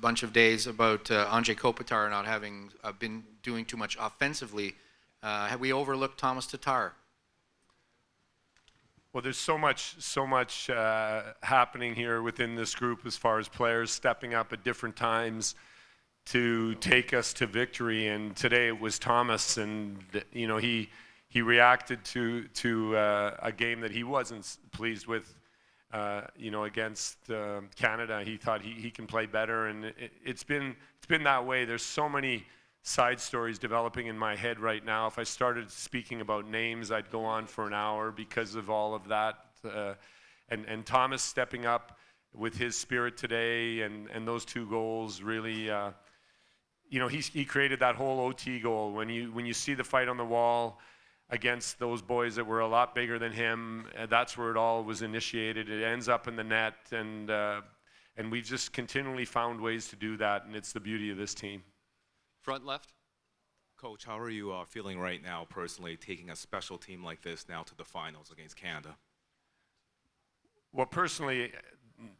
bunch of days about Andrzej Kopitar not having been doing too much offensively. Have we overlooked Thomas Tatar? Well, there's so much happening here within this group as far as players stepping up at different times to take us to victory. And today it was Thomas, and you know he reacted to a game that he wasn't pleased with. You know, against Canada, he thought he can play better, and it's been that way. There's so many side stories developing in my head right now. If I started speaking about names, I'd go on for an hour because of all of that. And Thomas stepping up with his spirit today, and those 2 goals really. You know, he created that whole OT goal. When you see the fight on the wall against those boys that were a lot bigger than him, that's where it all was initiated. It ends up in the net, and we've just continually found ways to do that, and it's the beauty of this team. Front left. Coach, how are you feeling right now personally, taking a special team like this now to the finals against Canada? Well, personally,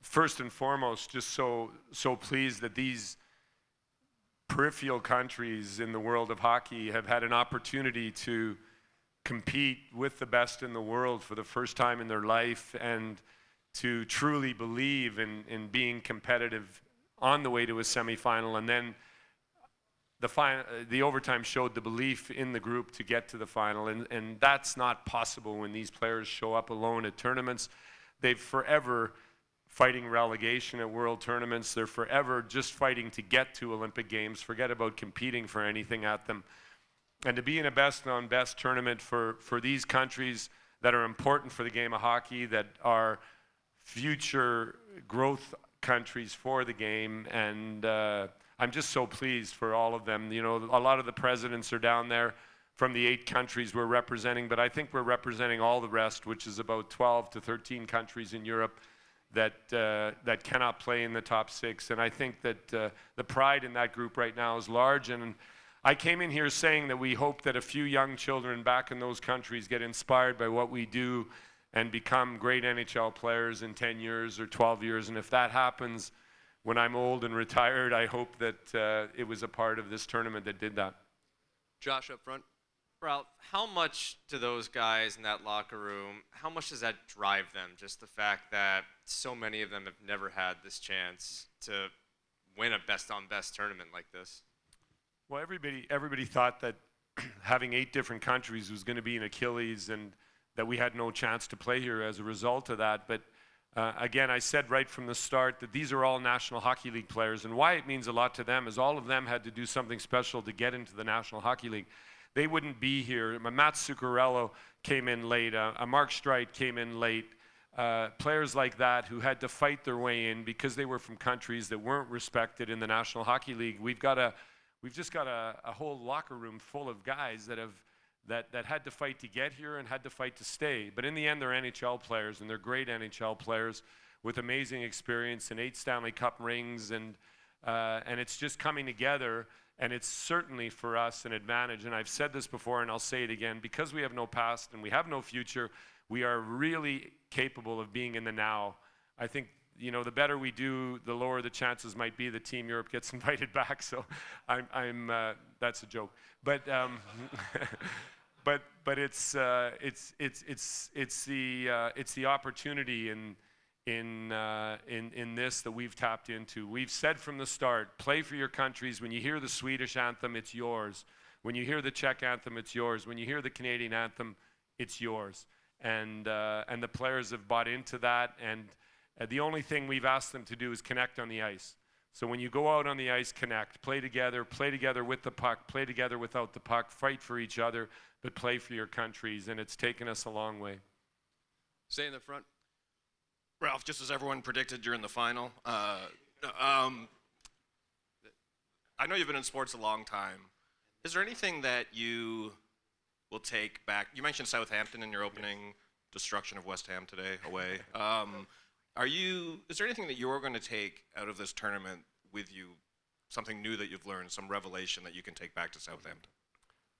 first and foremost, just so pleased that these peripheral countries in the world of hockey have had an opportunity to compete with the best in the world for the first time in their life, and to truly believe in being competitive on the way to a semifinal. And then the overtime showed the belief in the group to get to the final, and that's not possible when these players show up alone at tournaments. They've forever fighting relegation at world tournaments. They're forever just fighting to get to Olympic Games, forget about competing for anything at them. And to be in a best-on-best tournament for these countries that are important for the game of hockey, that are future growth countries for the game, and I'm just so pleased for all of them. You know, a lot of the presidents are down there from the 8 countries we're representing, but I think we're representing all the rest, which is about 12 to 13 countries in Europe that cannot play in the top 6. And I think that the pride in that group right now is large. And I came in here saying that we hope that a few young children back in those countries get inspired by what we do and become great NHL players in 10 years or 12 years. And if that happens, when I'm old and retired, I hope that it was a part of this tournament that did that. Josh up front. Ralph, how much do those guys in that locker room, how much does that drive them? Just the fact that so many of them have never had this chance to win a best-on-best tournament like this. Well, everybody thought that having 8 different countries was going to be an Achilles, and that we had no chance to play here as a result of that. But again, I said right from the start that these are all National Hockey League players, and why it means a lot to them is all of them had to do something special to get into the National Hockey League. They wouldn't be here. Matt Zuccarello came in late. Mark Streit came in late. Players like that who had to fight their way in because they were from countries that weren't respected in the National Hockey League. We've just got a whole locker room full of guys that had to fight to get here and had to fight to stay. But in the end, they're NHL players, and they're great NHL players with amazing experience and 8 Stanley Cup rings, and it's just coming together. And it's certainly for us an advantage. And I've said this before, and I'll say it again, because we have no past and we have no future, we are really capable of being in the now. I think, you know, the better we do, the lower the chances might be that Team Europe gets invited back. So I'm that's a joke. But but it's the opportunity in this that we've tapped into. We've said from the start, play for your countries. When you hear the Swedish anthem, it's yours. When you hear the Czech anthem, it's yours. When you hear the Canadian anthem, it's yours. And the players have bought into that. And the only thing we've asked them to do is connect on the ice. So when you go out on the ice, connect, play together with the puck, play together without the puck, fight for each other, but play for your countries. And it's taken us a long way. Stay in the front. Ralph, just as everyone predicted during the final, I know you've been in sports a long time. Is there anything that you will take back? You mentioned Southampton in your opening, destruction of West Ham today away. Is there anything that you're going to take out of this tournament with you, something new that you've learned, some revelation that you can take back to Southampton?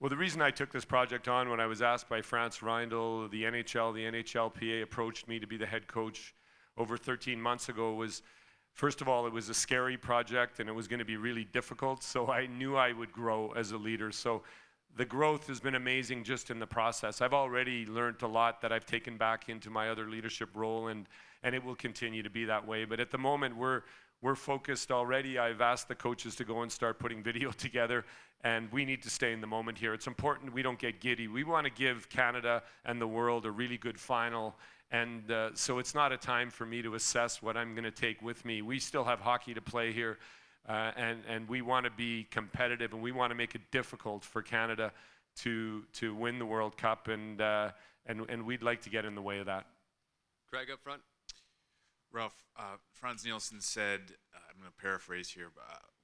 Well, the reason I took this project on, when I was asked by Franz Reindl, the NHL, the NHLPA approached me to be the head coach over 13 months ago, was First of all, it was a scary project and it was going to be really difficult, so I knew I would grow as a leader. So the growth has been amazing just in the process. I've already learned a lot that I've taken back into my other leadership role, and it will continue to be that way. But at the moment, we're focused already. I've asked the coaches to go and start putting video together, and we need to stay in the moment here. It's important we don't get giddy. We want to give Canada and the world a really good final, and so it's not a time for me to assess what I'm going to take with me. We still have hockey to play here, and we want to be competitive, and we want to make it difficult for Canada to win the World Cup, and we'd like to get in the way of that. Craig up front. Ralph, Franz Nielsen said, I'm going to paraphrase here,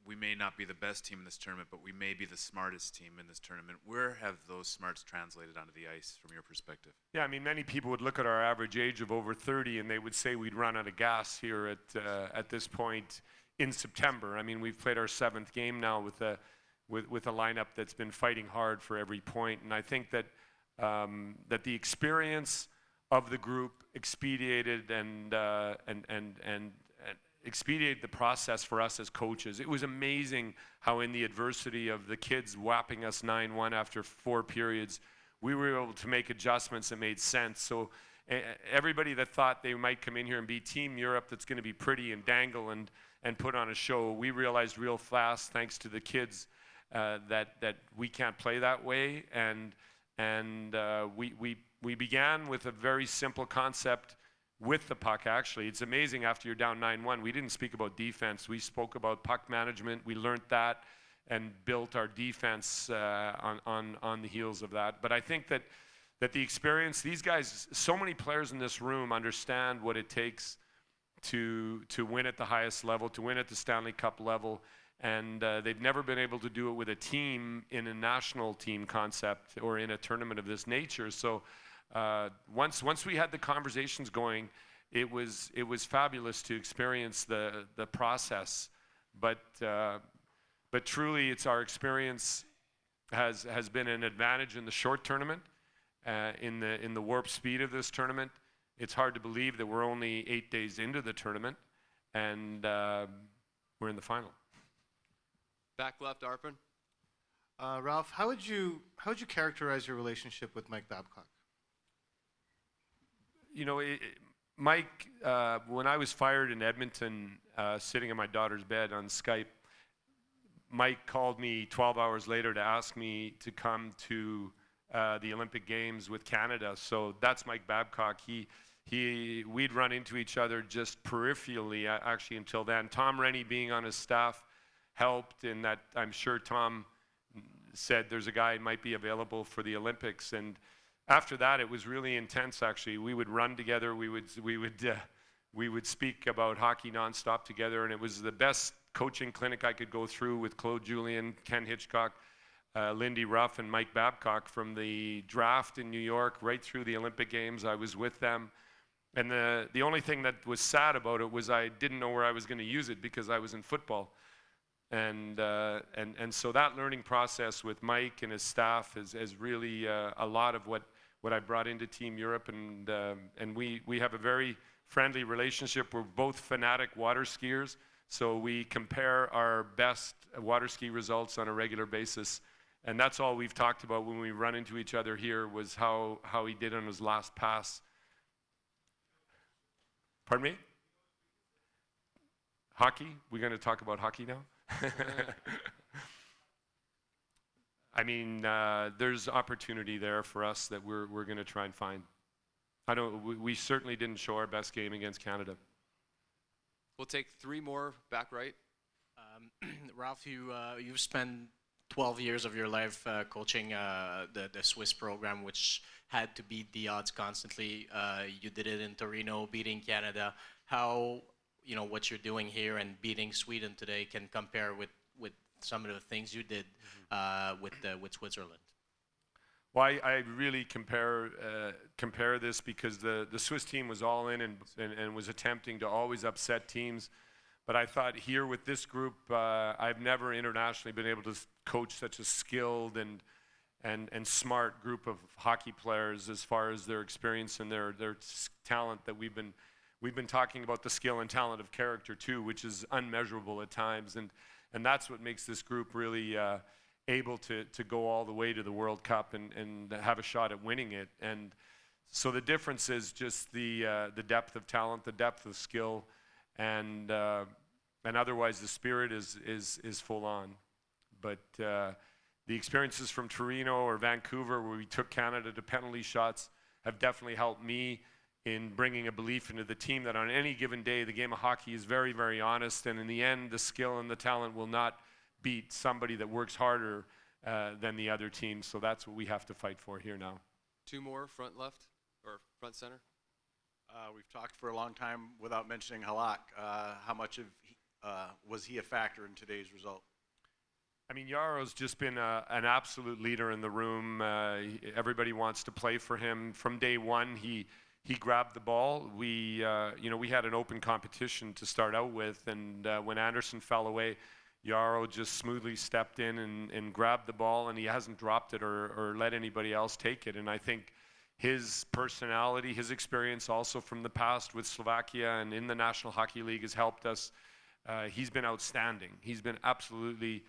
we may not be the best team in this tournament, but we may be the smartest team in this tournament. Where have those smarts translated onto the ice from your perspective? Yeah, I mean, many people would look at our average age of over 30 and they would say we'd run out of gas here at this point in September. I mean, we've played our 7th game now with a lineup that's been fighting hard for every point, and I think that that the experience of the group expedited and expedited the process for us as coaches. It was amazing how in the adversity of the kids whapping us 9-1 after 4 periods, we were able to make adjustments that made sense. So everybody that thought they might come in here and be Team Europe that's going to be pretty and dangle and put on a show, we realized real fast, thanks to the kids, that we can't play that way. And we began with a very simple concept with the puck, actually. It's amazing, after you're down 9-1, we didn't speak about defense. We spoke about puck management. We learned that and built our defense on the heels of that. But I think that the experience, these guys, so many players in this room understand what it takes to win at the highest level, to win at the Stanley Cup level, and they've never been able to do it with a team in a national team concept or in a tournament of this nature. So once we had the conversations going, it was fabulous to experience the process. But truly, it's our experience has been an advantage in the short tournament, in the warp speed of this tournament. It's hard to believe that we're only 8 days into the tournament, and we're in the final. Back left, Arpin. Ralph, how would you characterize your relationship with Mike Babcock? You know, Mike, when I was fired in Edmonton, sitting in my daughter's bed on Skype, Mike called me 12 hours later to ask me to come to the Olympic Games with Canada. So that's Mike Babcock. We'd run into each other just peripherally, actually, until then. Tom Rennie being on his staff helped in that. I'm sure Tom said there's a guy who might be available for the Olympics, and after that, it was really intense. Actually, we would run together. We would speak about hockey nonstop together, and it was the best coaching clinic I could go through with Claude Julien, Ken Hitchcock, Lindy Ruff, and Mike Babcock from the draft in New York right through the Olympic Games. I was with them, and the only thing that was sad about it was I didn't know where I was going to use it because I was in football. And so that learning process with Mike and his staff is really a lot of what I brought into Team Europe, and we have a very friendly relationship. We're both fanatic water skiers, so we compare our best water ski results on a regular basis, and that's all we've talked about when we run into each other here was how he did on his last pass. Pardon me? Hockey? We're going to talk about hockey now? I mean, there's opportunity there for us that we're going to try and find. We certainly didn't show our best game against Canada. We'll take 3 more back right. Ralph, you've spent 12 years of your life coaching the Swiss program, which had to beat the odds constantly. You did it in Torino, beating Canada. How what you're doing here and beating Sweden today can compare with some of the things you did with Switzerland? Well, I really compare this because the Swiss team was all in and was attempting to always upset teams. But I thought here with this group, I've never internationally been able to coach such a skilled and smart group of hockey players as far as their experience and their talent that we've we've been talking about the skill and talent of character too, which is unmeasurable at times, and that's what makes this group really able to go all the way to the World Cup and have a shot at winning it. And so the difference is just the depth of talent, the depth of skill, and otherwise the spirit is full on. But the experiences from Torino or Vancouver, where we took Canada to penalty shots, have definitely helped me in bringing a belief into the team that on any given day, the game of hockey is very, very honest, and in the end, the skill and the talent will not beat somebody that works harder than the other team. So that's what we have to fight for here now. 2 more, front left or front center. We've talked for a long time without mentioning Halak. How much was he a factor in today's result? I mean, Yaro's just been an absolute leader in the room. Everybody wants to play for him. From day one, he grabbed the ball. We had an open competition to start out with, and when Anderson fell away, Yaro just smoothly stepped in and grabbed the ball, and he hasn't dropped it or let anybody else take it. And I think his personality, his experience also from the past with Slovakia and in the National Hockey League has helped us. He's been outstanding. He's been absolutely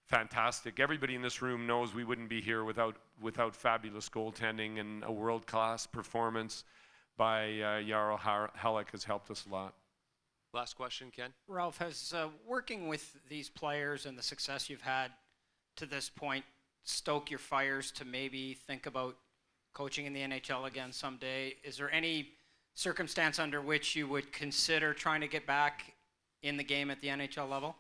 fantastic. Everybody in this room knows we wouldn't be here without fabulous goaltending, and a world-class performance by Jaro Halak has helped us a lot. Last question, Ken. Ralph, has working with these players and the success you've had to this point stoke your fires to maybe think about coaching in the NHL again someday? Is there any circumstance under which you would consider trying to get back in the game at the NHL level?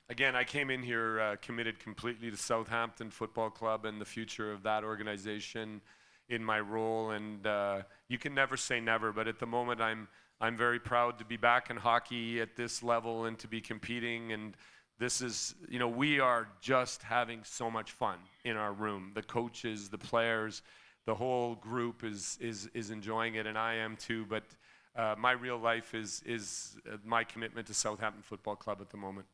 Again, I came in here committed completely to Southampton Football Club and the future of that organization in my role, and you can never say never, but at the moment I'm very proud to be back in hockey at this level and to be competing. And this is, we are just having so much fun in our room. The coaches, the players, the whole group is enjoying it, and I am too. But my real life is my commitment to Southampton Football Club at the moment.